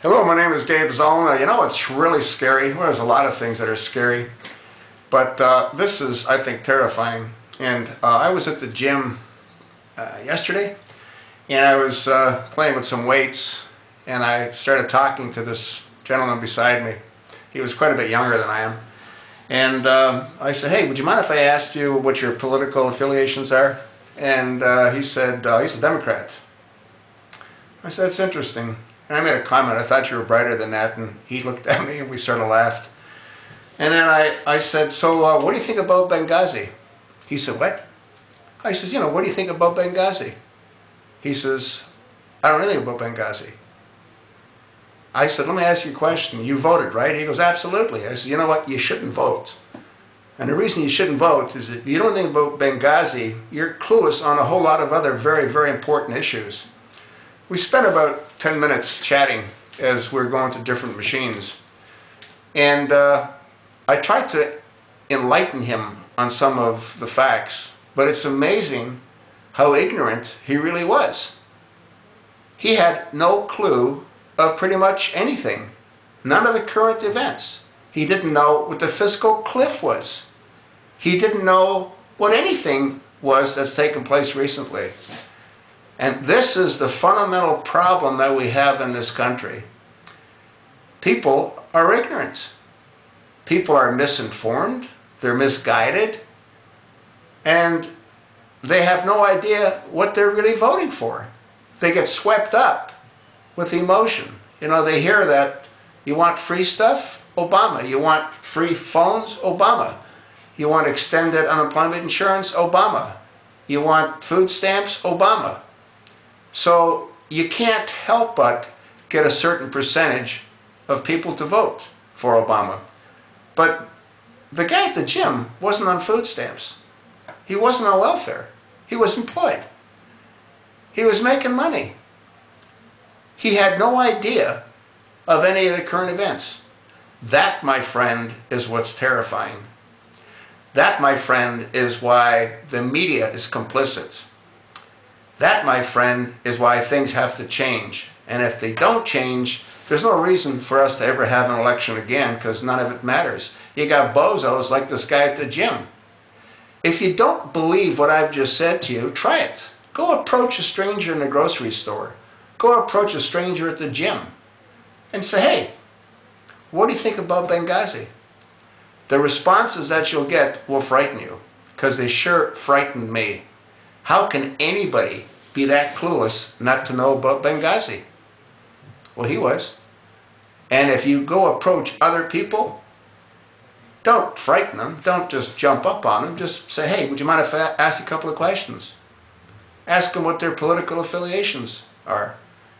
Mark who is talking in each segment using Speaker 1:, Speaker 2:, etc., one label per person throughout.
Speaker 1: Hello, my name is Gabe Zollner. You know, it's really scary. Well, there's a lot of things that are scary, but this is, I think, terrifying. And I was at the gym yesterday, and I was playing with some weights, and I started talking to this gentleman beside me. He was quite a bit younger than I am. And I said, hey, would you mind if I asked you what your political affiliations are? And he said, he's a Democrat. I said, that's interesting. And I made a comment, I thought you were brighter than that, and he looked at me and we sort of laughed. And then I said, so what do you think about Benghazi? He said, what? I said, what do you think about Benghazi? He says, I don't know anything about Benghazi. I said, let me ask you a question. You voted, right? He goes, absolutely. I said, you know what? You shouldn't vote. And the reason you shouldn't vote is that if you don't think about Benghazi, you're clueless on a whole lot of other very, very important issues. We spent about 10 minutes chatting as we're going to different machines. And I tried to enlighten him on some of the facts, but it's amazing how ignorant he really was. He had no clue of pretty much anything. None of the current events. He didn't know what the fiscal cliff was. He didn't know what anything was that's taken place recently. And this is the fundamental problem that we have in this country. People are ignorant. People are misinformed. They're misguided. And they have no idea what they're really voting for. They get swept up with emotion. They hear that you want free stuff? Obama. You want free phones? Obama. You want extended unemployment insurance? Obama. You want food stamps? Obama. So you can't help but get a certain percentage of people to vote for Obama. But the guy at the gym wasn't on food stamps. He wasn't on welfare. He was employed. He was making money. He had no idea of any of the current events. That, my friend, is what's terrifying. That, my friend, is why the media is complicit. That, my friend, is why things have to change. And if they don't change, there's no reason for us to ever have an election again, because none of it matters. You got bozos like this guy at the gym. If you don't believe what I've just said to you, try it. Go approach a stranger in the grocery store. Go approach a stranger at the gym and say, hey, what do you think about Benghazi? The responses that you'll get will frighten you, because they sure frightened me. How can anybody be that clueless not to know about Benghazi? Well, he was. And if you go approach other people, don't frighten them. Don't just jump up on them. Just say, hey, would you mind if I ask a couple of questions? Ask them what their political affiliations are.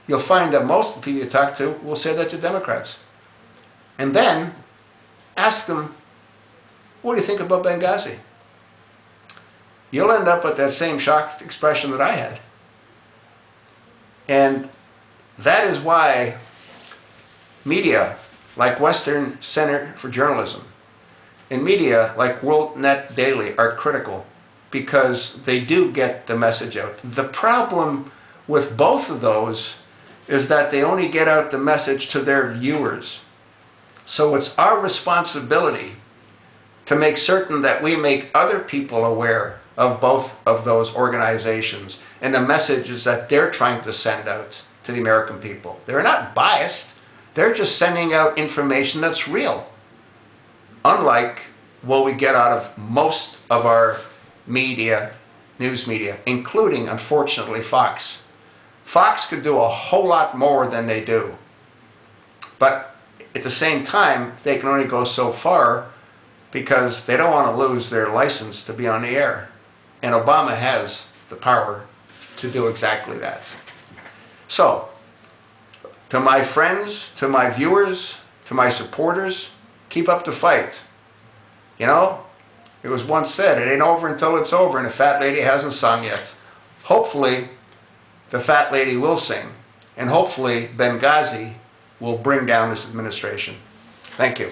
Speaker 1: You'll find that most of the people you talk to will say that they're Democrats. And then ask them, what do you think about Benghazi? You'll end up with that same shocked expression that I had. And that is why media like Western Center for Journalism and media like WorldNet Daily are critical, because they do get the message out. The problem with both of those is that they only get out the message to their viewers. So it's our responsibility to make certain that we make other people aware of both of those organizations and the messages that they're trying to send out to the American people. They're not biased. They're just sending out information that's real. Unlike what we get out of most of our media, news media, including, unfortunately, Fox. Fox could do a whole lot more than they do. But at the same time, they can only go so far, because they don't want to lose their license to be on the air. And Obama has the power to do exactly that. So, to my friends, to my viewers, to my supporters, keep up the fight. It was once said, it ain't over until it's over, and the fat lady hasn't sung yet. Hopefully, the fat lady will sing, and hopefully Benghazi will bring down this administration. Thank you.